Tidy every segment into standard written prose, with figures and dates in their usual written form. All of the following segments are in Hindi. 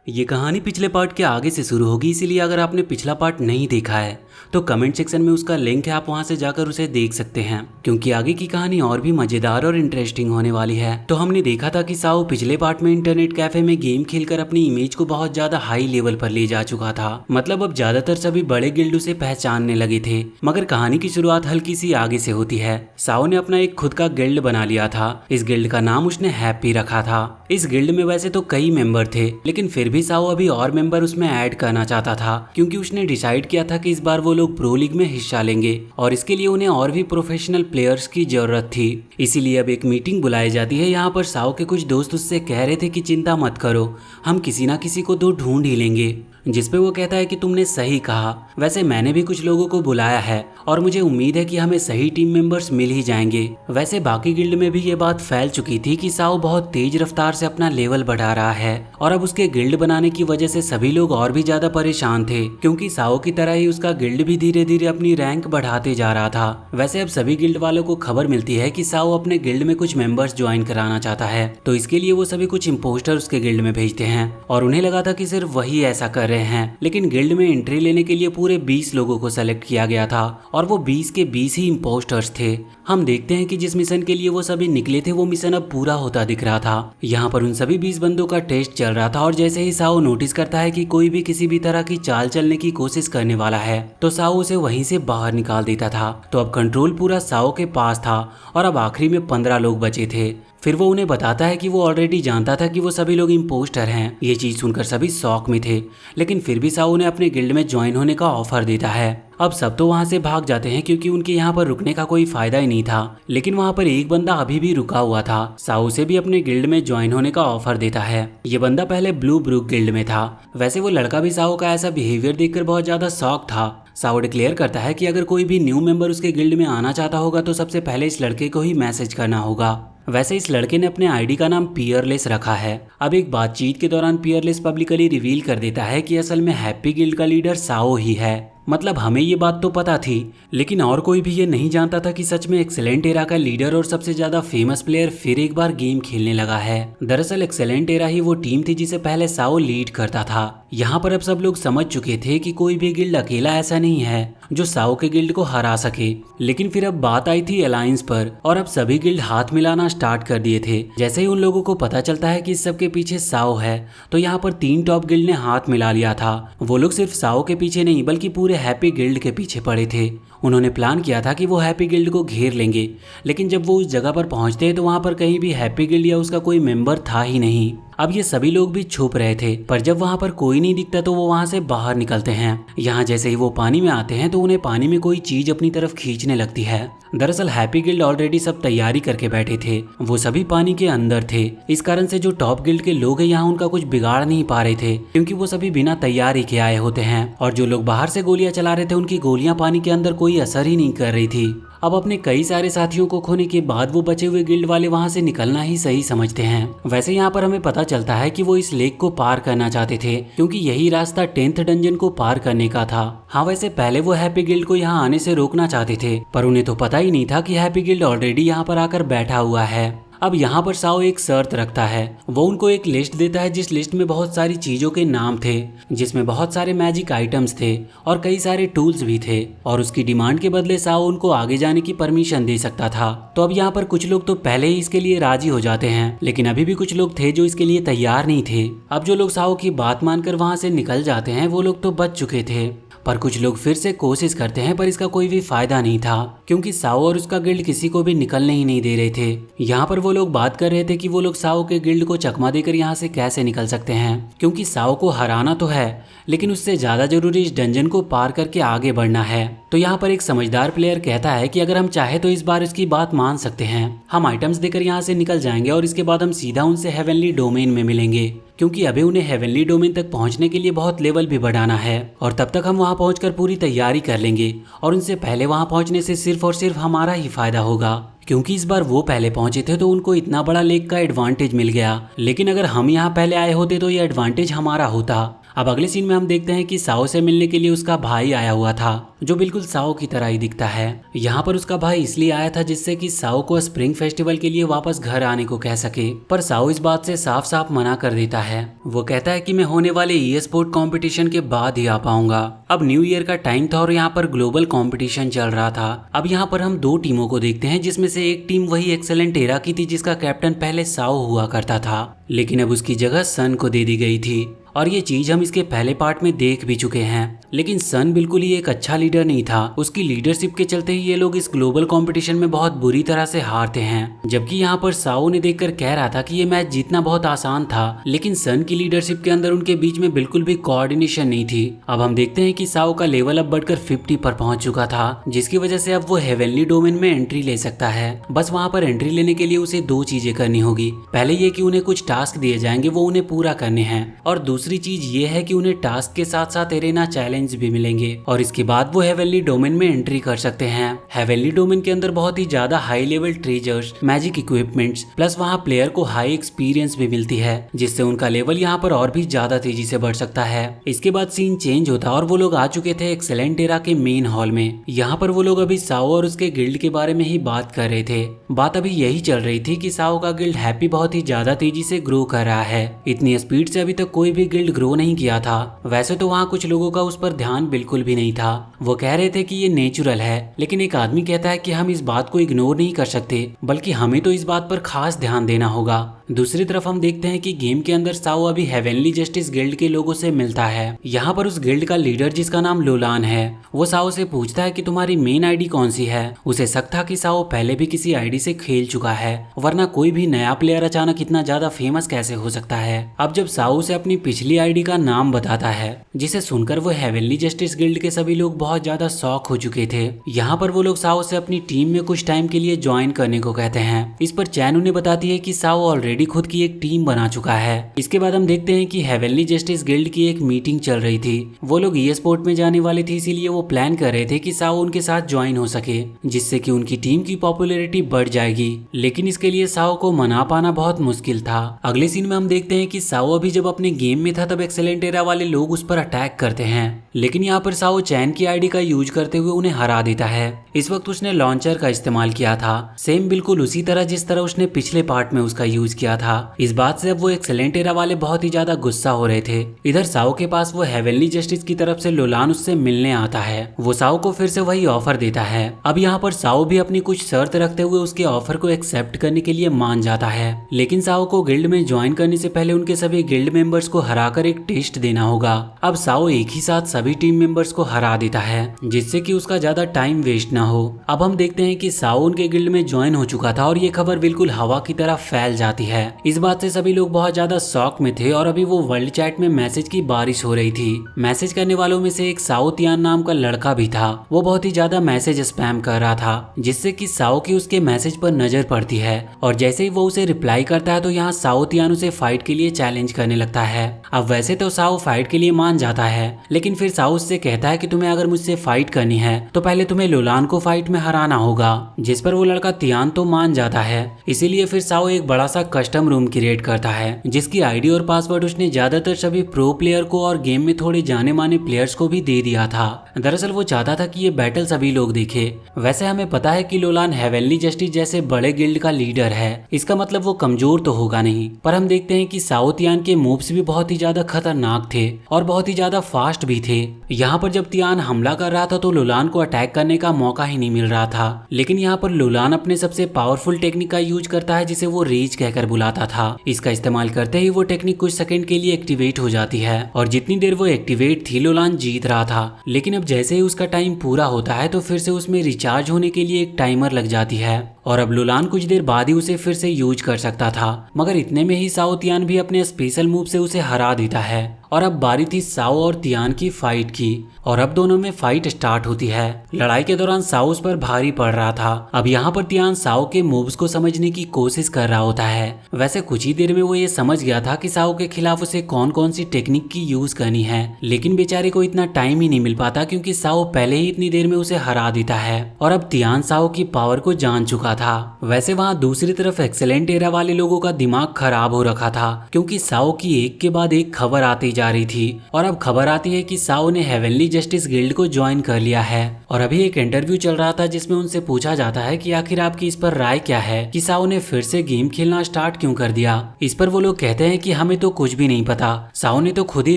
ये कहानी पिछले पार्ट के आगे से शुरू होगी, इसीलिए अगर आपने पिछला पार्ट नहीं देखा है तो कमेंट सेक्शन में उसका लिंक है, आप वहां से जाकर उसे देख सकते हैं क्योंकि आगे की कहानी और भी मजेदार और इंटरेस्टिंग होने वाली है। तो हमने देखा था कि साओ पिछले पार्ट में इंटरनेट कैफे में गेम खेलकर अपनी इमेज को बहुत ज्यादा हाई लेवल पर ले जा चुका था। मतलब अब ज्यादातर सभी बड़े गिल्ड उसे पहचानने लगे थे। मगर कहानी की शुरुआत हल्की सी आगे से होती है। साओ ने अपना एक खुद का गिल्ड बना लिया था। इस गिल्ड का नाम उसने हैप्पी रखा था। इस गिल्ड में वैसे तो कई मेंबर थे, लेकिन फिर भी साओ अभी और मेंबर उसमें ऐड करना चाहता था क्योंकि उसने डिसाइड किया था कि इस बार वो लोग प्रो लीग में हिस्सा लेंगे और इसके लिए उन्हें और भी प्रोफेशनल प्लेयर्स की जरूरत थी। इसीलिए अब एक मीटिंग बुलाई जाती है। यहाँ पर साओ के कुछ दोस्त उससे कह रहे थे कि चिंता मत करो, हम किसी ना किसी को तो ढूंढ ही लेंगे। जिस पे वो कहता है कि तुमने सही कहा, वैसे मैंने भी कुछ लोगों को बुलाया है और मुझे उम्मीद है कि हमें सही टीम मेंबर्स मिल ही जाएंगे। वैसे बाकी गिल्ड में भी ये बात फैल चुकी थी कि साओ बहुत तेज रफ्तार से अपना लेवल बढ़ा रहा है और अब उसके गिल्ड बनाने की वजह से सभी लोग और भी ज्यादा परेशान थे क्योंकि साओ की तरह ही उसका गिल्ड भी धीरे धीरे अपनी रैंक बढ़ाते जा रहा था। वैसे अब सभी गिल्ड वालों को खबर मिलती है कि साओ अपने गिल्ड में कुछ मेंबर्स ज्वाइन कराना चाहता है, तो इसके लिए वो सभी कुछ इम्पोस्टर उसके गिल्ड में भेजते हैं और उन्हें लगा था कि सिर्फ वही ऐसा कर रहे हैं, लेकिन गिल्ड में एंट्री लेने के लिए पूरे 20 लोगों को सेलेक्ट किया गया था और वो 20 के 20 ही इम्पोस्टर्स थे। हम देखते हैं कि जिस मिशन के लिए वो सभी निकले थे वो मिशन अब पूरा होता दिख रहा था। यहाँ पर उन सभी 20 बंदों का टेस्ट चल रहा था और जैसे ही साओ नोटिस करता है कि कोई भी किसी भी तरह की चाल चलने की कोशिश करने वाला है तो साओ उसे वहीं से बाहर निकाल देता था। तो अब कंट्रोल पूरा साओ के पास था और अब आखिरी में 15 लोग बचे थे। फिर वो उन्हें बताता है कि वो ऑलरेडी जानता था कि वो सभी लोग इम्पोस्टर हैं। ये चीज सुनकर सभी शॉक में थे, लेकिन फिर भी साओ उन्हें अपने गिल्ड में ज्वाइन होने का ऑफर देता है। अब सब तो वहां से भाग जाते हैं क्योंकि उनके यहाँ पर रुकने का कोई फायदा ही नहीं था, लेकिन वहां पर एक बंदा अभी भी रुका हुआ था। साओ से भी अपने गिल्ड में ज्वाइन होने का ऑफर देता है। ये बंदा पहले ब्लू ब्रूक गिल्ड में था। वैसे वो लड़का भी साओ का ऐसा बिहेवियर देखकर बहुत ज्यादा शॉक था। साओ डिक्लेयर करता है कि अगर कोई भी न्यू मेंबर उसके गिल्ड में आना चाहता होगा तो सबसे पहले इस लड़के को ही मैसेज करना होगा। वैसे इस लड़के ने अपने आईडी का नाम पियरलेस रखा है। अब एक बातचीत के दौरान पियरलेस पब्लिकली रिवील कर देता है कि असल में हैप्पी गिल्ड का लीडर साओ ही है। मतलब हमें ये बात तो पता थी, लेकिन और कोई भी ये नहीं जानता था कि सच में एक्सेलेंट एरा का लीडर और सबसे ज्यादा फेमस प्लेयर फिर एक बार गेम खेलने लगा है। दरअसल एक्सेलेंट एरा ही वो टीम थी जिसे पहले साओ लीड करता था। यहाँ पर अब सब लोग समझ चुके थे कि कोई भी गिल्ड अकेला ऐसा नहीं है जो साओ के गिल्ड को हरा सके। लेकिन फिर अब बात आई थी अलायंस पर और अब सभी गिल्ड हाथ मिलाना स्टार्ट कर दिए थे। जैसे ही उन लोगों को पता चलता है कि इस सब के पीछे साओ है तो यहाँ पर 3 टॉप गिल्ड ने हाथ मिला लिया था। वो लोग सिर्फ साओ के पीछे नहीं बल्कि पूरे हैप्पी गिल्ड के पीछे पड़े थे। उन्होंने प्लान किया था कि वो हैप्पी गिल्ड को घेर लेंगे, लेकिन जब वो उस जगह पर पहुंचते हैं तो वहां पर कहीं भी हैप्पी गिल्ड या उसका कोई मेंबर था ही नहीं। अब ये सभी लोग भी छुप रहे थे, पर जब वहां पर कोई नहीं दिखता तो वो वहां से बाहर निकलते हैं। यहाँ जैसे ही वो पानी में आते हैं तो उन्हें पानी में कोई चीज अपनी तरफ खींचने लगती है। दरअसल हैप्पी गिल्ड ऑलरेडी सब तैयारी करके बैठे थे, वो सभी पानी के अंदर थे। इस कारण से जो टॉप गिल्ड के लोग हैं यहाँ उनका कुछ बिगाड़ नहीं पा रहे थे क्योंकि वो सभी बिना तैयारी के आए होते हैं और जो लोग बाहर से गोलियां चला रहे थे उनकी गोलियां पानी के अंदर कोई असर ही नहीं कर रही थी। अब अपने कई सारे साथियों को खोने के बाद वो बचे हुए गिल्ड वाले वहां से निकलना ही सही समझते हैं। वैसे यहाँ पर हमें पता चलता है कि वो इस लेक को पार करना चाहते थे क्योंकि यही रास्ता 10th डंजन को पार करने का था। हाँ, वैसे पहले वो हैप्पी गिल्ड को यहाँ आने से रोकना चाहते थे, पर उन्हें तो पता ही नहीं था कि हैप्पी गिल्ड ऑलरेडी यहाँ पर आकर बैठा हुआ है। अब यहाँ पर साओ एक शर्त रखता है। वो उनको एक लिस्ट देता है जिस लिस्ट में बहुत सारी चीजों के नाम थे, जिसमें बहुत सारे मैजिक आइटम्स थे और कई सारे टूल्स भी थे और उसकी डिमांड के बदले साओ उनको आगे जाने की परमिशन दे सकता था। तो अब यहाँ पर कुछ लोग तो पहले ही इसके लिए राजी हो जाते हैं, लेकिन अभी भी कुछ लोग थे जो इसके लिए तैयार नहीं थे। अब जो लोग साओ की बात मानकर वहां से निकल जाते हैं वो लोग तो बच चुके थे, पर कुछ लोग फिर से कोशिश करते हैं, पर इसका कोई भी फायदा नहीं था क्योंकि साओ और उसका गिल्ड किसी को भी निकलने ही नहीं दे रहे थे। यहाँ पर वो लोग बात कर रहे थे कि वो लोग साओ के गिल्ड को चकमा देकर यहाँ से कैसे निकल सकते हैं क्योंकि साओ को हराना तो है, लेकिन उससे ज्यादा जरूरी इस डंजन को पार करके आगे बढ़ना है। तो यहाँ पर एक समझदार प्लेयर कहता है कि अगर हम चाहे तो इस बार इसकी बात मान सकते हैं, हम आइटम्स देकर यहाँ से निकल जाएंगे और इसके बाद हम सीधा उनसे हेवनली डोमेन में मिलेंगे क्योंकि अभी उन्हें हेवनली डोमेन तक पहुंचने के लिए बहुत लेवल भी बढ़ाना है और तब तक हम वहां पहुंचकर पूरी तैयारी कर लेंगे और उनसे पहले वहां पहुंचने से सिर्फ और सिर्फ हमारा ही फायदा होगा क्योंकि इस बार वो पहले पहुंचे थे तो उनको इतना बड़ा लेक का एडवांटेज मिल गया, लेकिन अगर हम यहाँ पहले आए होते तो ये एडवांटेज हमारा होता। अब अगले सीन में हम देखते हैं कि साओ से मिलने के लिए उसका भाई आया हुआ था, जो बिल्कुल साओ की तरह ही दिखता है। यहाँ पर उसका भाई इसलिए आया था जिससे कि साओ को स्प्रिंग फेस्टिवल के लिए वापस घर आने को कह सके, पर साओ इस बात से साफ साफ मना कर देता है। वो कहता है कि मैं होने वाले ई स्पोर्ट कॉम्पिटिशन के बाद ही आ पाऊंगा। अब न्यू ईयर का टाइम था और यहाँ पर ग्लोबल कॉम्पिटिशन चल रहा था। अब यहाँ पर हम दो टीमों को देखते हैं, जिसमें से एक टीम वही एक्सेलेंट एरा की थी जिसका कैप्टन पहले साओ हुआ करता था, लेकिन अब उसकी जगह सन को दे दी गई थी। और ये चीज हम इसके पहले पार्ट में देख भी चुके हैं। लेकिन सन बिल्कुल ही एक अच्छा लीडर नहीं था। उसकी लीडरशिप के चलते ही ये लोग इस ग्लोबल कंपटीशन में बहुत बुरी तरह से हारते हैं। जबकि यहाँ पर साओ ने देखकर कह रहा था कि ये मैच जीतना बहुत आसान था, लेकिन सन की लीडरशिप के अंदर उनके बीच में बिल्कुल भी कोऑर्डिनेशन नहीं थी। अब हम देखते हैं कि साओ का लेवल अब बढ़कर 50 पर पहुंच चुका था, जिसकी वजह से अब वो हेवनली डोमेन में एंट्री ले सकता है। बस वहाँ पर एंट्री लेने के लिए उसे दो चीजें करनी होगी। पहले ये कि उन्हें कुछ टास्क दिए जाएंगे, वो उन्हें पूरा करने हैं, और दूसरी चीज ये है कि उन्हें टास्क के साथ साथ एरेना चैलेंज भी मिलेंगे, और इसके बाद वो हेवनली डोमेन में एंट्री कर सकते हैं। हेवनली डोमेन के अंदर बहुत ही ज्यादा high level treasures, magic equipments, plus वहाँ प्लेयर को हाई एक्सपीरियंस भी मिलती है, जिससे उनका लेवल यहाँ पर और भी ज्यादा तेजी से बढ़ सकता है। इसके बाद सीन चेंज होता और वो लोग आ चुके थे एक्सेलेंट एरा के मेन हॉल में। यहाँ पर वो लोग अभी साओ और उसके गिल्ड के बारे में ही बात कर रहे थे। बात अभी यही चल रही थी कि साओ का गिल्ड हैप्पी बहुत ही ज्यादा तेजी से ग्रो कर रहा है। इतनी स्पीड से अभी तक कोई भी गिल्ड ग्रो नहीं किया था। वैसे तो वहाँ कुछ लोगों का उस पर ध्यान बिल्कुल भी नहीं था। वो कह रहे थे कि ये नेचुरल है, लेकिन एक आदमी कहता है कि हम इस बात को इग्नोर नहीं कर सकते, बल्कि हमें तो इस बात पर खास ध्यान देना होगा। दूसरी तरफ हम देखते हैं कि गेम के अंदर साओ अभी हेवनली जस्टिस गिल्ड के लोगों से मिलता है। यहाँ पर उस गिल्ड का लीडर, जिसका नाम लोलान है, वो साओ से पूछता है कि तुम्हारी मेन आईडी कौन सी है। उसे शक था कि साओ पहले भी किसी आईडी से खेल चुका है, वरना कोई भी नया प्लेयर अचानक इतना ज्यादा फेमस कैसे हो सकता है। अब जब साओ से अपनी पिछली आईडी का नाम बताता है, जिसे सुनकर वो हेवनली जस्टिस गिल्ड के सभी लोग बहुत ज्यादा शॉक हो चुके थे। यहाँ पर वो लोग साओ से अपनी टीम में कुछ टाइम के लिए ज्वाइन करने को कहते हैं। इस पर चैन उन्हें बताती है कि साओ ऑलरेडी खुद की एक टीम बना चुका है। इसके बाद हम देखते हैं कि हेवनली जस्टिस गिल्ड की एक मीटिंग चल रही थी। वो लोग ई स्पोर्ट में जाने वाले थे, इसीलिए वो प्लान कर रहे थे कि साओ उनके साथ ज्वाइन हो सके, जिससे कि उनकी टीम की पॉपुलैरिटी बढ़ जाएगी। लेकिन इसके लिए साओ को मना पाना बहुत मुश्किल था। अगले सीन में हम देखते हैं कि साओ अभी जब अपने गेम में था तब एक्सेलेंट एरा वाले लोग उस पर अटैक करते हैं, लेकिन यहाँ पर साओ चैन की आईडी का यूज करते हुए उन्हें हरा देता है। इस वक्त उसने लॉन्चर का इस्तेमाल किया था, सेम बिल्कुल उसी तरह जिस तरह उसने पिछले पार्ट में उसका यूज किया था। इस बात से अब वो एक्सेलेंट एरा वाले बहुत ही ज्यादा गुस्सा हो रहे थे। इधर साओ के पास वो हेवनली जस्टिस की तरफ से लोलान उससे मिलने आता है। वो साओ को फिर से वही ऑफर देता है। अब यहाँ पर साओ भी अपनी कुछ शर्त रखते हुए उसके ऑफर को एक्सेप्ट करने के लिए मान जाता है, लेकिन साओ को गिल्ड में ज्वाइन करने से पहले उनके सभी गिल्ड मेंबर्स को हराकर एक टेस्ट देना होगा। अब साओ एक ही साथ सभी टीम मेंबर्स को हरा देता है, जिससे कि उसका ज्यादा टाइम वेस्ट ना हो। अब हम देखते हैं कि साओ उनके गिल्ड में ज्वाइन हो चुका था और ये खबर बिल्कुल हवा की तरह फैल जाती है। इस बात से सभी लोग बहुत ज्यादा शॉक में थे और अभी वो वर्ल्ड चैट में मैसेज की बारिश हो रही थी। मैसेज करने वालों में से एक साओ तियान नाम का लड़का भी था। वो बहुत ही ज्यादा मैसेज स्पैम कर रहा था, जिससे कि साओ की उसके मैसेज पर नजर पड़ती है, और जैसे ही वो उसे रिप्लाई करता है तो यहाँ साओ तियान उसे फाइट के लिए चैलेंज करने लगता है। अब वैसे तो साओ फाइट के लिए मान जाता है, लेकिन फिर साओ उससे कहता है कि तुम्हें अगर मुझसे फाइट करनी है तो पहले तुम्हें लोलान को फाइट में हराना होगा, जिस पर वो लड़का तियान तो मान जाता है। इसीलिए फिर साओ एक बड़ा सा कस्टम रूम क्रिएट करता है, जिसकी आईडी और पासवर्ड उसने ज्यादातर सभी प्रो प्लेयर को और गेम में थोड़े जाने माने प्लेयर्स को भी दे दिया था। दरअसल वो चाहता था कि ये बैटल सभी लोग देखे। वैसे हमें पता है कि लोलान हेवनली जस्टिस जैसे बड़े गिल्ड का लीडर है, इसका मतलब वो कमजोर तो होगा नहीं, पर हम देखते हैं कि साओ तियान के मूव्स भी बहुत ही ज्यादा खतरनाक थे और बहुत ही ज्यादा फास्ट भी थे। यहाँ पर जब तियान हमला कर रहा था तो लोलान को अटैक करने का मौका ही नहीं मिल रहा था, लेकिन यहाँ पर लोलान अपने सबसे पावरफुल टेक्निक का यूज करता है, जिसे वो रेज कहकर बुलाता था। इसका इस्तेमाल करते ही वो टेक्निक कुछ सेकंड के लिए एक्टिवेट हो जाती है, और जितनी देर वो एक्टिवेट थी लोलान जीत रहा था। लेकिन अब जैसे ही उसका टाइम पूरा होता है तो फिर से उसमें रिचार्ज होने के लिए एक टाइमर लग जाती है, और अब लोलान कुछ देर बाद ही उसे फिर से यूज कर सकता था। मगर इतने में ही साओ तियान भी अपने स्पेशल मूव से उसे हरा देता है, और अब बारी थी साओ और तियान की फाइट की, और अब दोनों में फाइट स्टार्ट होती है। लड़ाई के दौरान साओ उस पर भारी पड़ रहा था। अब यहाँ पर तियान साओ के मूव्स को समझने की कोशिश कर रहा होता है। वैसे कुछ ही देर में वो ये समझ गया था कि साओ के खिलाफ उसे कौन कौन सी टेक्निक की यूज करनी है, लेकिन बेचारे को इतना टाइम ही नहीं मिल पाता क्योंकि साओ पहले ही इतनी देर में उसे हरा देता है, और अब तियान साओ की पावर को जान चुका था। वैसे वहाँ दूसरी तरफ एक्सेलेंट एरा वाले लोगों का दिमाग खराब हो रखा था, क्योंकि साओ की एक के बाद एक खबर आती जा रही थी और अब खबर आती है कि साओ ने हेवनली जस्टिस गिल्ड को ज्वाइन कर लिया है। और अभी एक इंटरव्यू चल रहा था जिसमें उनसे पूछा जाता है कि आखिर आपकी इस पर राय क्या है कि साओ ने फिर से गेम खेलना स्टार्ट क्यों कर दिया। इस पर वो लोग कहते हैं कि हमें तो कुछ भी नहीं पता, साओ ने तो खुद ही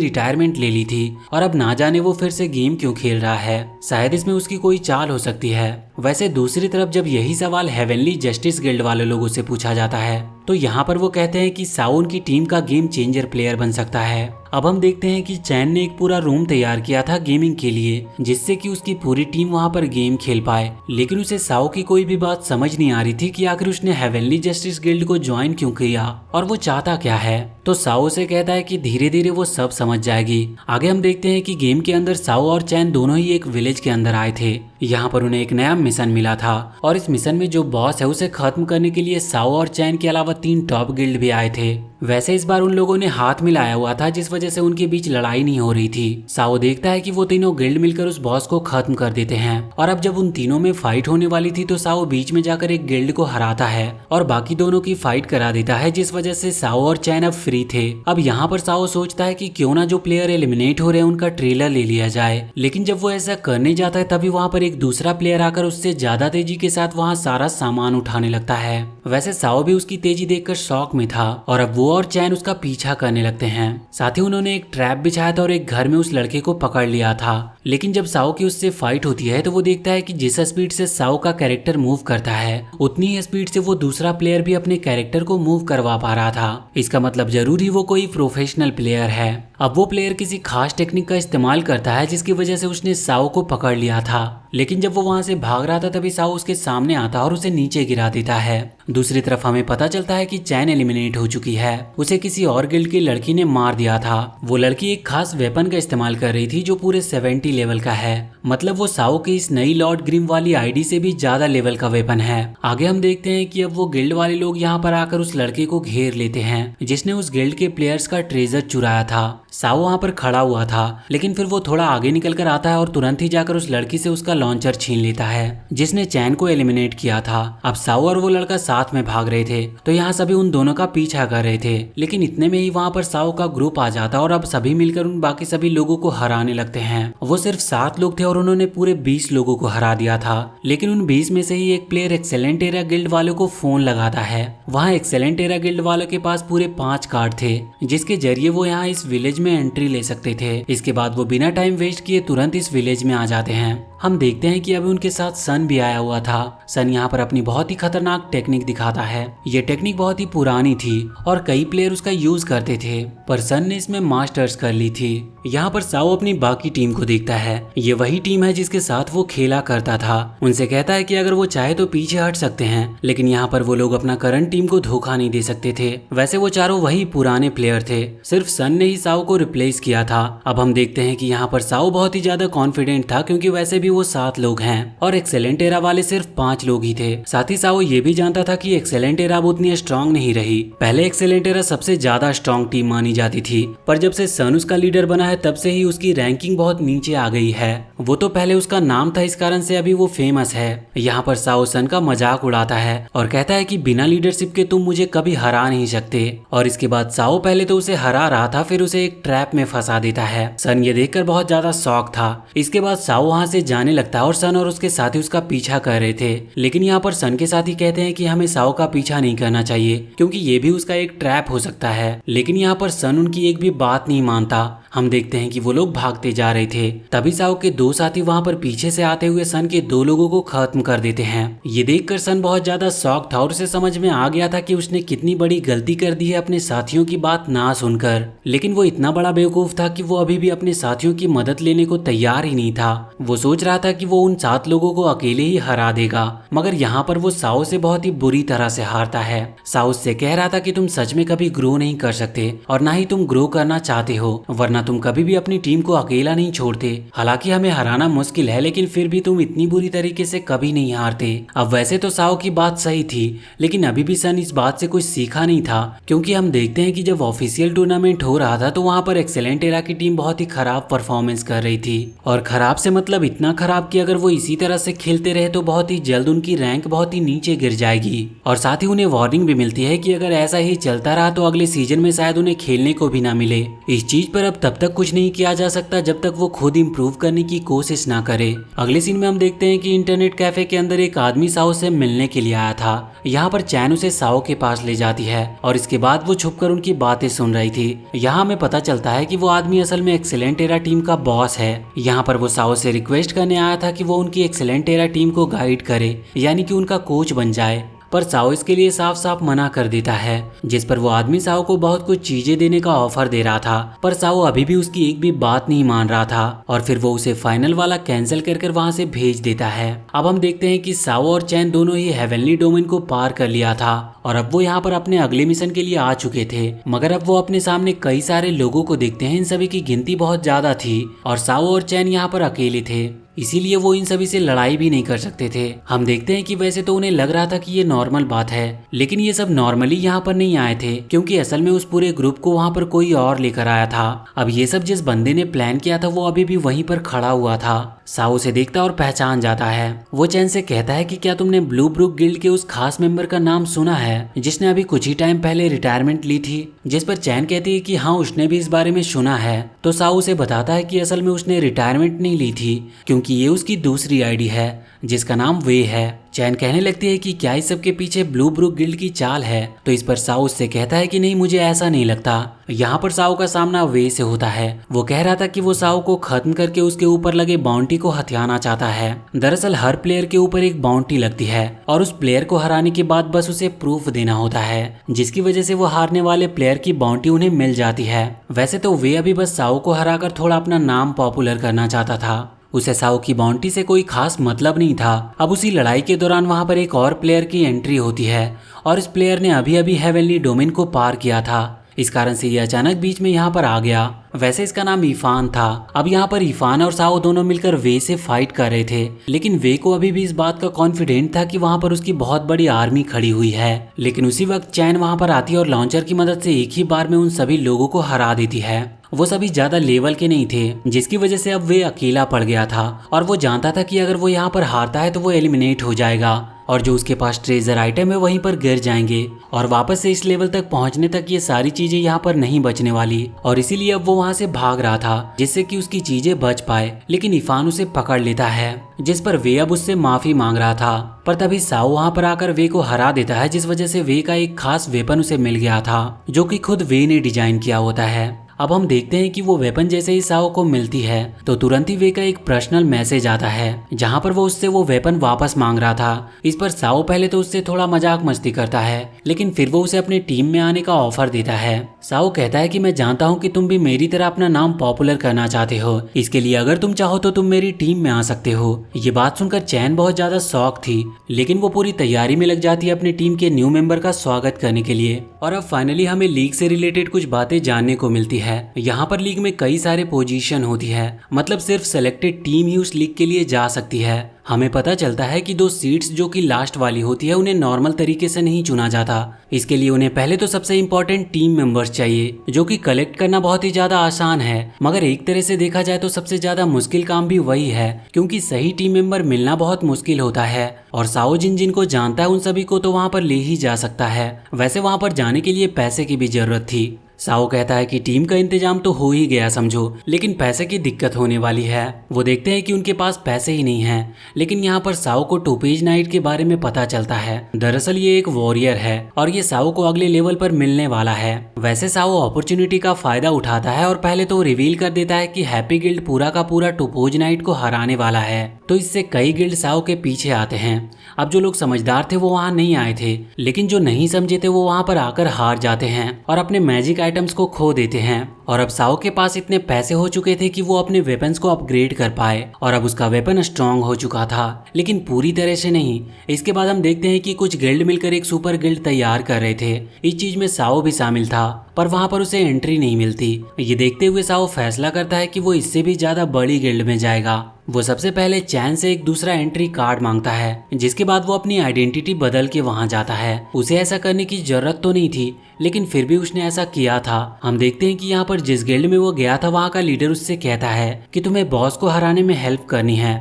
रिटायरमेंट ले ली थी और अब ना जाने वो फिर से गेम क्यों खेल रहा है, शायद इसमें उसकी कोई चाल हो सकती है। वैसे दूसरी तरफ जब यही सवाल हेवनली जस्टिस गिल्ड वाले लोगों से पूछा जाता है तो यहाँ पर वो कहते हैं कि साओ उनकी टीम का गेम चेंजर प्लेयर बन सकता है। अब हम देखते हैं कि चैन ने एक पूरा रूम तैयार किया था गेमिंग के लिए जिससे कि उसकी पूरी टीम वहाँ पर गेम खेल पाए, लेकिन उसे साओ की कोई भी बात समझ नहीं आ रही थी कि आखिर उसने हेवनली जस्टिस गिल्ड को ज्वाइन क्यों किया और वो चाहता क्या है। तो साओ से कहता है कि धीरे धीरे वो सब समझ जाएगी। आगे हम देखते हैं कि गेम के अंदर साओ और चैन दोनों ही एक विलेज के अंदर आए थे। यहाँ पर उन्हें एक नया मिशन मिला था और इस मिशन में जो बॉस है उसे खत्म करने के लिए साओ और चैन के अलावा 3 टॉप गिल्ड भी आए थे। वैसे इस बार उन लोगों ने हाथ मिलाया हुआ था जिस वजह से उनके बीच लड़ाई नहीं हो रही थी। साओ देखता है कि वो तीनों गिल्ड मिलकर उस बॉस को खत्म कर देते हैं और अब जब उन तीनों में फाइट होने वाली थी तो साओ बीच में जाकर एक गिल्ड को हराता है और बाकी दोनों की फाइट करा देता है जिस वजह से साओ और चैन अब फ्री थे। अब यहाँ पर साओ सोचता है कि क्यों ना जो प्लेयर एलिमिनेट हो रहे हैं उनका ट्रेलर ले लिया जाए, लेकिन जब वो ऐसा करने जाता है तभी वहाँ पर एक दूसरा प्लेयर आकर उससे ज्यादा तेजी के साथ वहाँ सारा सामान उठाने लगता है। वैसे साओ भी उसकी तेजी देखकर शॉक में था और अब वो और चैन उसका पीछा करने लगते हैं। साथ ही उन्होंने एक ट्रैप बिछाया था और एक घर में उस लड़के को पकड़ लिया था, लेकिन जब साओ की उससे फाइट होती है तो वो देखता है कि जिस स्पीड से साओ का कैरेक्टर मूव करता है उतनी ही स्पीड से वो दूसरा प्लेयर भी अपने कैरेक्टर को मूव करवा पा रहा था। इसका मतलब जरूर ही वो कोई प्रोफेशनल प्लेयर है। अब वो प्लेयर किसी खास टेक्निक का इस्तेमाल करता है जिसकी वजह से उसने साओ को पकड़ लिया था, लेकिन जब वो वहां से भाग रहा था तभी साओ उसके सामने आता और उसे नीचे गिरा देता है। दूसरी तरफ हमें पता चलता है कि चैन एलिमिनेट हो चुकी है, उसे किसी और गिल्ड की लड़की ने मार दिया था। वो लड़की एक खास वेपन का इस्तेमाल कर रही थी जो पूरे 70 लेवल का है, मतलब वो साओ की इस नई लॉर्ड ग्रिम वाली आईडी से भी ज्यादा लेवल का वेपन है। आगे हम देखते हैं कि अब वो गिल्ड वाले लोग यहाँ पर आकर उस लड़के को घेर लेते हैं जिसने उस गिल्ड के प्लेयर्स का ट्रेजर चुराया था। साओ वहाँ पर खड़ा हुआ था, लेकिन फिर वो थोड़ा आगे निकल कर आता है और तुरंत ही जाकर उस लड़की से उसका लॉन्चर छीन लेता है जिसने चैन को एलिमिनेट किया था। अब साओ और वो लड़का साथ में भाग रहे थे तो यहाँ सभी उन दोनों का पीछा कर रहे थे, लेकिन इतने में ही वहाँ पर साओ का ग्रुप आ जाता और अब सभी मिलकर उन बाकी सभी लोगों को हराने लगते हैं। वो सिर्फ 7 लोग थे और उन्होंने पूरे 20 लोगों को हरा दिया था, लेकिन उन 20 में से ही एक प्लेयर एक्सेलेंट एरा गिल्ड वालों को फोन लगाता है। वहाँ एक्सेलेंट एरा गिल्ड वालों के पास पूरे 5 कार्ड थे जिसके जरिए वो यहाँ इस विलेज में एंट्री ले सकते थे। इसके बाद वो बिना टाइम वेस्ट किए तुरंत इस विलेज में आ जाते हैं। हम देखते हैं कि अभी उनके साथ सन भी आया हुआ था। सन यहाँ पर अपनी बहुत ही खतरनाक टेक्निक दिखाता है। ये टेक्निक बहुत ही पुरानी थी और कई प्लेयर उसका यूज करते थे, पर सन ने इसमें मास्टर्स कर ली थी। यहाँ पर साओ अपनी बाकी टीम को देखता है, ये वही टीम है जिसके साथ वो खेला करता था। उनसे कहता है कि अगर वो चाहे तो पीछे हट सकते हैं, लेकिन यहाँ पर वो लोग अपना करंट टीम को धोखा नहीं दे सकते थे। वैसे वो चारों वही पुराने प्लेयर थे, सिर्फ सन ने ही साओ को रिप्लेस किया था। अब हम देखते हैं कि यहाँ पर साओ बहुत ही ज्यादा कॉन्फिडेंट था क्योंकि वैसे भी वो 7 लोग हैं और एक्सेलेंट एरा वाले सिर्फ 5 लोग ही थे। साथ ही साओ ये भी जानता था कि एक्सेलेंट एरा उतनी स्ट्रांग नहीं रही। पहले एक्सेलेंट एरा सबसे ज्यादा स्ट्रांग टीम मानी जाती थी, पर जब से सन उसका लीडर बना है तब से ही उसकी रैंकिंग बहुत नीचे आ गई है। वो तो पहले उसका नाम था, इस कारण से अभी वो फेमस है। यहाँ पर साओ सन का मजाक उड़ाता है और कहता है कि बिना लीडरशिप के तुम मुझे कभी हरा नहीं सकते। और इसके बाद साओ पहले तो उसे हरा रहा था, फिर उसे एक ट्रैप में फंसा देता है। सन ये देखकर बहुत ज्यादा शॉक था। इसके बाद साओ वहाँ से जाने लगता है और सन और उसके साथी उसका पीछा कर रहे थे, लेकिन यहाँ पर सन के साथी कहते हैं कि हमें साओ का पीछा नहीं करना चाहिए क्योंकि ये भी उसका एक ट्रैप हो सकता है। लेकिन यहाँ पर सन उनकी एक भी बात नहीं मानता। हम देखते हैं कि वो लोग भागते जा रहे थे, तभी साओ के 2 साथी वहाँ पर पीछे से आते हुए सन के 2 लोगों को खत्म कर देते हैं। ये देखकर सन बहुत ज्यादा शॉक था और उसे समझ में आ गया था कि उसने कितनी बड़ी गलती कर दी है अपने साथियों की बात ना सुनकर। लेकिन वो इतना बड़ा बेवकूफ था कि वो अभी भी अपने साथियों की मदद लेने को तैयार ही नहीं था। वो सोच रहा था कि वो उन 7 लोगों को अकेले ही हरा देगा, मगर यहाँ पर वो साओ से बहुत ही बुरी तरह से हारता है। साओ से कह रहा था कि तुम सच में कभी ग्रो नहीं कर सकते और ना ही तुम ग्रो करना चाहते हो, वरना तुम कभी भी अपनी टीम को अकेला नहीं छोड़ते। हालांकि हमें हराना मुश्किल है, लेकिन फिर भी तुम इतनी बुरी तरीके से कभी नहीं हारते। अब वैसे तो साओ की बात सही थी, लेकिन अभी भी सन इस बात से कुछ सीखा नहीं था, क्योंकि हम देखते हैं कि जब ऑफिशियल टूर्नामेंट हो रहा था तो वहाँ पर एक्सेलेंट एरा की टीम बहुत ही खराब परफॉर्मेंस कर रही थी। और खराब से मतलब इतना खराब कि अगर वो इसी तरह से खेलते रहे तो बहुत ही जल्द उनकी रैंक बहुत ही नीचे गिर जाएगी। और साथ ही उन्हें वार्निंग भी मिलती है कि अगर ऐसा ही चलता रहा तो अगले सीजन में शायद उन्हें खेलने को भी ना मिले। इस चीज पर अब तब तब तक कुछ नहीं किया जा सकता जब तक वो खुद इम्प्रूव करने की कोशिश ना करे। अगले सीन में हम देखते हैं कि इंटरनेट कैफे के अंदर एक आदमी साओ से मिलने के लिए आया था। यहाँ पर चैन उसे साओ के पास ले जाती है और इसके बाद वो छुपकर उनकी बातें सुन रही थी। यहाँ हमें पता चलता है कि वो आदमी असल में एक्सेलेंट एरा टीम का बॉस है। यहाँ पर वो साओ से रिक्वेस्ट करने आया था कि वो उनकी एक्सेलेंट एरा टीम को गाइड करे, यानी कि उनका कोच बन जाए, पर साओ इसके लिए साफ साफ मना कर देता है। जिस पर वो आदमी साओ को बहुत कुछ चीजें देने का ऑफर दे रहा था, पर साओ अभी भी उसकी एक भी बात नहीं मान रहा था और फिर वो उसे फाइनल वाला कैंसिल कर वहां से भेज देता है। अब हम देखते हैं कि साओ और चैन दोनों ही हेवनली डोमेन को पार कर लिया था और अब वो यहाँ पर अपने अगले मिशन के लिए आ चुके थे, मगर अब वो अपने सामने कई सारे लोगों को देखते हैं। इन सभी की गिनती बहुत ज्यादा थी और साओ और चैन यहाँ पर अकेले थे, इसीलिए वो इन सभी से लड़ाई भी नहीं कर सकते थे। हम देखते हैं कि वैसे तो उन्हें लग रहा था कि ये नॉर्मल बात है, लेकिन ये सब नॉर्मली यहाँ पर नहीं आए थे, क्योंकि असल में उस पूरे ग्रुप को वहाँ पर कोई और लेकर आया था। अब ये सब जिस बंदे ने प्लान किया था वो अभी भी वहीं पर खड़ा हुआ था। साओ से देखता और पहचान जाता है। वो चैन से कहता है कि क्या तुमने ब्लू ब्रुक गिल्ड के उस खास मेंबर का नाम सुना है जिसने अभी कुछ ही टाइम पहले रिटायरमेंट ली थी? जिस पर चैन कहती है कि हाँ, उसने भी इस बारे में सुना है। तो साओ उसे बताता है कि असल में उसने रिटायरमेंट नहीं ली थी, क्योंकि ये उसकी दूसरी आईडी है जिसका नाम वे है। चैन कहने लगती है कि क्या इस सब के पीछे ब्लू ब्रुक गिल्ड की चाल है? तो इस पर साओ उससे कहता है कि नहीं, मुझे ऐसा नहीं लगता। यहाँ पर साओ का सामना वे से होता है। वो कह रहा था कि वो साओ को खत्म करके उसके ऊपर लगे बाउंटी को हथियाना चाहता है। दरअसल हर प्लेयर के ऊपर एक बाउंटी लगती है और उस प्लेयर को हराने के बाद बस उसे प्रूफ देना होता है, जिसकी वजह से वो हारने वाले प्लेयर की बाउंटी उन्हें मिल जाती है। वैसे तो वे अभी बस साओ को हराकर थोड़ा अपना नाम पॉपुलर करना चाहता था, उसे साओ की बाउंटी से कोई खास मतलब नहीं था। अब उसी लड़ाई के दौरान वहां पर एक और प्लेयर की एंट्री होती है और इस प्लेयर ने अभी अभी हेवनली डोमेन को पार किया था। इस कारण से ये अचानक बीच में यहाँ पर आ गया। वैसे इसका नाम इफान था। अब यहाँ पर इफान और साओ दोनों मिलकर वे से फाइट कर रहे थे, लेकिन वे को अभी भी इस बात का कॉन्फिडेंट था कि वहाँ पर उसकी बहुत बड़ी आर्मी खड़ी हुई है। लेकिन उसी वक्त चैन वहाँ पर आती है और लॉन्चर की मदद से एक ही बार में उन सभी लोगों को हरा देती है। वो सभी ज्यादा लेवल के नहीं थे, जिसकी वजह से अब वे अकेला पड़ गया था और वो जानता था कि अगर वो यहाँ पर हारता है तो वो एलिमिनेट हो जाएगा और जो उसके पास ट्रेजर आइटम है वहीं पर गिर जाएंगे और वापस से इस लेवल तक पहुंचने तक ये सारी चीजें यहाँ पर नहीं बचने वाली। और इसीलिए अब वो वहाँ से भाग रहा था जिससे कि उसकी चीजें बच पाए, लेकिन इफान उसे पकड़ लेता है, जिस पर वे अब उससे माफी मांग रहा था। पर तभी साओ वहाँ पर आकर वे को हरा देता है, जिस वजह से वे का एक खास वेपन उसे मिल गया था जो कि खुद वे ने डिजाइन किया होता है। अब हम देखते हैं कि वो वेपन जैसे ही साओ को मिलती है तो तुरंत ही वे का एक पर्सनल मैसेज आता है जहां पर वो उससे वो वेपन वापस मांग रहा था। इस पर साओ पहले तो उससे थोड़ा मजाक मस्ती करता है, लेकिन फिर वो उसे अपनी टीम में आने का ऑफर देता है। साओ कहता है कि मैं जानता हूं कि तुम भी मेरी तरह अपना नाम पॉपुलर करना चाहते हो, इसके लिए अगर तुम चाहो तो तुम मेरी टीम में आ सकते हो। ये बात सुनकर चैन बहुत ज्यादा शॉक थी, लेकिन वो पूरी तैयारी में लग जाती है अपनी टीम के न्यू मेंबर का स्वागत करने के लिए। और अब फाइनली हमें लीग से रिलेटेड कुछ बातें जानने को मिलती है। यहाँ पर लीग में कई सारे पोजीशन होती है, मतलब सिर्फ सेलेक्टेड टीम ही उस लीग के लिए जा सकती है। हमें पता चलता है कि 2 सीट्स जो कि लास्ट वाली होती है उन्हें नॉर्मल तरीके से नहीं चुना जाता। इसके लिए उन्हें पहले तो सबसे इम्पोर्टेंट टीम मेंबर्स चाहिए, जो कि कलेक्ट करना बहुत ही ज्यादा आसान है, मगर एक तरह से देखा जाए तो सबसे ज्यादा मुश्किल काम भी वही है, क्योंकि सही टीम मेंबर मिलना बहुत मुश्किल होता है। और साओ जिन को जानता है उन सभी को तो वहाँ पर ले ही जा सकता है। वैसे वहाँ पर जाने के लिए पैसे की भी जरूरत थी। साओ कहता है कि टीम का इंतजाम तो हो ही गया समझो, लेकिन पैसे की दिक्कत होने वाली है। वो देखते हैं कि उनके पास पैसे ही नहीं हैं, लेकिन यहाँ पर साओ को टोपेज नाइट के बारे में पता चलता है। दरअसल ये एक वॉरियर है और ये साओ को अगले लेवल पर मिलने वाला है। वैसे साओ अपॉर्चुनिटी का फायदा उठाता है और पहले तो रिवील कर देता है कि हैप्पी गिल्ड पूरा का पूरा टोपेज नाइट को हराने वाला है, तो इससे कई गिल्ड साओ के पीछे आते हैं। अब जो लोग समझदार थे वो वहाँ नहीं आए थे, लेकिन जो नहीं समझे थे वो वहाँ पर आकर हार जाते हैं और अपने मैजिक आइटम्स को खो देते हैं। और अब साओ के पास इतने पैसे हो चुके थे कि वो अपने वेपन्स को अपग्रेड कर पाए और अब उसका वेपन स्ट्रॉन्ग हो चुका था, लेकिन पूरी तरह से नहीं। इसके बाद हम देखते हैं कि कुछ गिल्ड मिलकर एक सुपर गिल्ड तैयार कर रहे थे। इस चीज में साओ भी शामिल था, पर वहाँ पर उसे एंट्री नहीं मिलती। ये देखते हुए साओ फैसला करता है कि वो इससे भी ज्यादा बड़ी गिल्ड में जाएगा। वो सबसे पहले चैन से एक दूसरा एंट्री कार्ड मांगता है, जिसके बाद वो अपनी आइडेंटिटी बदल के वहाँ जाता है। उसे ऐसा करने की जरूरत तो नहीं थी, लेकिन फिर भी उसने ऐसा किया था। हम देखते हैं कि यहाँ पर जिस गिल्ड में वो गया था वहाँ का लीडर उससे कहता है कि तुम्हें बॉस को हराने में हेल्प करनी है।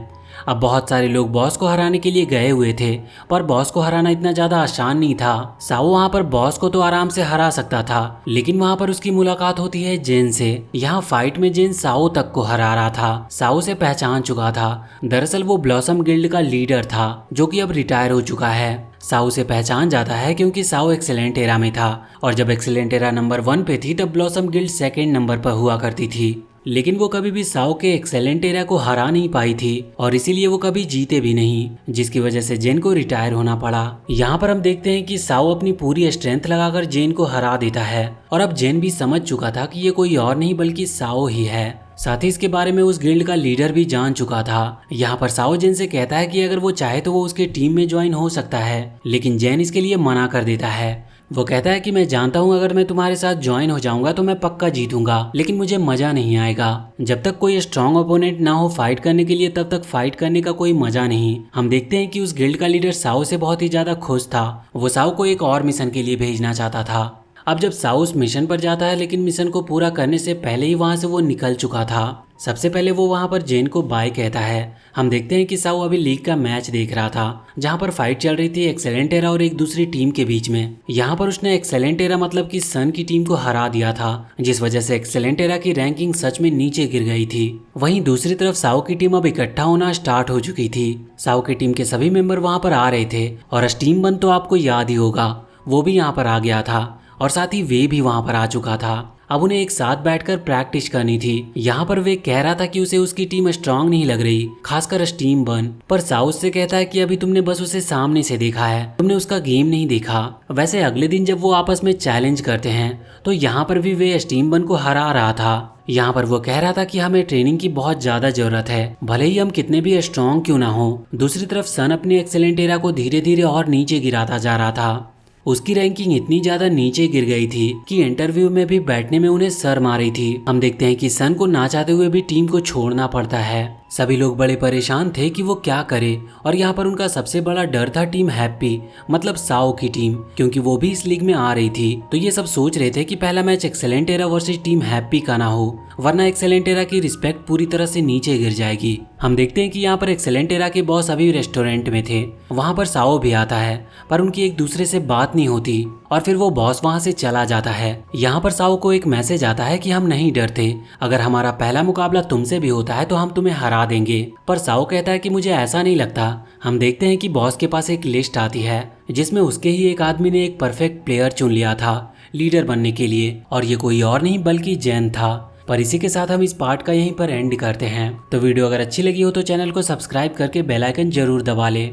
अब बहुत सारे लोग बॉस को हराने के लिए गए हुए थे, पर बॉस को हराना इतना ज्यादा आसान नहीं था। साओ वहाँ पर बॉस को तो आराम से हरा सकता था, लेकिन वहाँ पर उसकी मुलाकात होती है जेन से। यहाँ फाइट में जेन साओ तक को हरा रहा था, साओ से पहचान चुका था। दरअसल वो ब्लॉसम गिल्ड का लीडर था, जो कि अब रिटायर हो चुका है। साओ से पहचान जाता है क्योंकि साओ एक्सेलेंट एरा में था, और जब एक्सेलेंट एरा नंबर 1 पे थी तब ब्लॉसम गिल्ड सेकेंड नंबर पर हुआ करती थी। लेकिन वो कभी भी साओ के एक्सेलेंट एरा को हरा नहीं पाई थी, और इसीलिए वो कभी जीते भी नहीं, जिसकी वजह से जेन को रिटायर होना पड़ा। यहाँ पर हम देखते हैं कि साओ अपनी पूरी स्ट्रेंथ लगाकर जेन को हरा देता है, और अब जेन भी समझ चुका था कि ये कोई और नहीं बल्कि साओ ही है। साथ ही इसके बारे में उस गिल्ड का लीडर भी जान चुका था। यहाँ पर साओ जेन से कहता है कि अगर वो चाहे तो वो उसके टीम में ज्वाइन हो सकता है, लेकिन जेन इसके लिए मना कर देता है। वो कहता है कि मैं जानता हूँ अगर मैं तुम्हारे साथ ज्वाइन हो जाऊंगा तो मैं पक्का जीतूंगा, लेकिन मुझे मजा नहीं आएगा। जब तक कोई स्ट्रॉन्ग ओपोनेंट ना हो फाइट करने के लिए, तब तक फाइट करने का कोई मजा नहीं। हम देखते हैं कि उस गिल्ड का लीडर साओ से बहुत ही ज्यादा खुश था। वो साओ को एक और मिशन के लिए भेजना चाहता था। अब जब साओ उस मिशन पर जाता है, लेकिन मिशन को पूरा करने से पहले ही वहां से वो निकल चुका था। सबसे पहले वो वहां पर जेन को बाय कहता है। हम देखते हैं कि साओ अभी लीग का मैच देख रहा था, जहां पर फाइट चल रही थी एक्सेलेंट एरा और एक दूसरी टीम के बीच में। यहाँ पर उसने एक्सेलेंट एरा मतलब कि सन की टीम को हरा दिया था, जिस वजह से एक्सेलेंट एरा की रैंकिंग सच में नीचे गिर गई थी। वहीं दूसरी तरफ साओ की टीम अब इकट्ठा होना स्टार्ट हो चुकी थी। साओ की टीम के सभी मेंबर वहां पर आ रहे थे, और स्टीम बन तो आपको याद ही होगा, वो भी यहाँ पर आ गया था, और साथ ही वे भी वहां पर आ चुका था। अब उन्हें एक साथ बैठकर प्रैक्टिस करनी थी। यहाँ पर वे कह रहा था कि उसे उसकी टीम स्ट्रांग नहीं लग रही, खासकर स्टीम बन। पर साउथ से कहता है कि अभी तुमने बस उसे सामने से देखा है, तुमने उसका गेम नहीं देखा। वैसे अगले दिन जब वो आपस में चैलेंज करते हैं, तो यहाँ पर भी वे स्टीम बन को हरा रहा था। यहाँ पर वो कह रहा था कि हमें ट्रेनिंग की बहुत ज्यादा जरूरत है, भले ही हम कितने भी स्ट्रांग क्यों ना हो। दूसरी तरफ सन अपनी एक्सेलेंट एरा को धीरे धीरे और नीचे गिराता जा रहा था। उसकी रैंकिंग इतनी ज्यादा नीचे गिर गई थी कि इंटरव्यू में भी बैठने में उन्हें सर मारी थी। हम देखते हैं कि सन को ना चाहते हुए भी टीम को छोड़ना पड़ता है। सभी लोग बड़े परेशान थे कि वो क्या करे, और यहाँ पर उनका सबसे बड़ा डर था टीम हैप्पी मतलब साओ की टीम, क्योंकि वो भी इस लीग में आ रही थी। तो ये सब सोच रहे थे कि पहला match excellent era versus team happy का ना हो, वरना एक्सेलेंट एरा की रिस्पेक्ट पूरी तरह से नीचे गिर जाएगी। हम देखते हैं कि यहाँ पर एक्सेलेंट एरा के बॉस अभी रेस्टोरेंट में थे। वहाँ पर साओ भी आता है, पर उनकी एक दूसरे से बात नहीं होती, और फिर वो बॉस वहाँ से चला जाता है। यहाँ पर साओ को एक मैसेज आता है कि हम नहीं डरते, अगर हमारा पहला मुकाबला तुमसे भी होता है तो हम तुम्हें हरा देंगे। पर साओ कहता है कि मुझे ऐसा नहीं लगता। हम देखते हैं कि बॉस के पास एक लिस्ट आती है, जिसमें उसके ही एक आदमी ने एक परफेक्ट प्लेयर चुन लिया था लीडर बनने के लिए, और ये कोई और नहीं बल्कि जेन था। पर इसी के साथ हम इस पार्ट का यहीं पर एंड करते हैं। तो वीडियो अगर अच्छी लगी हो तो चैनल को सब्सक्राइब करके बेल आइकन जरूर दबा ले।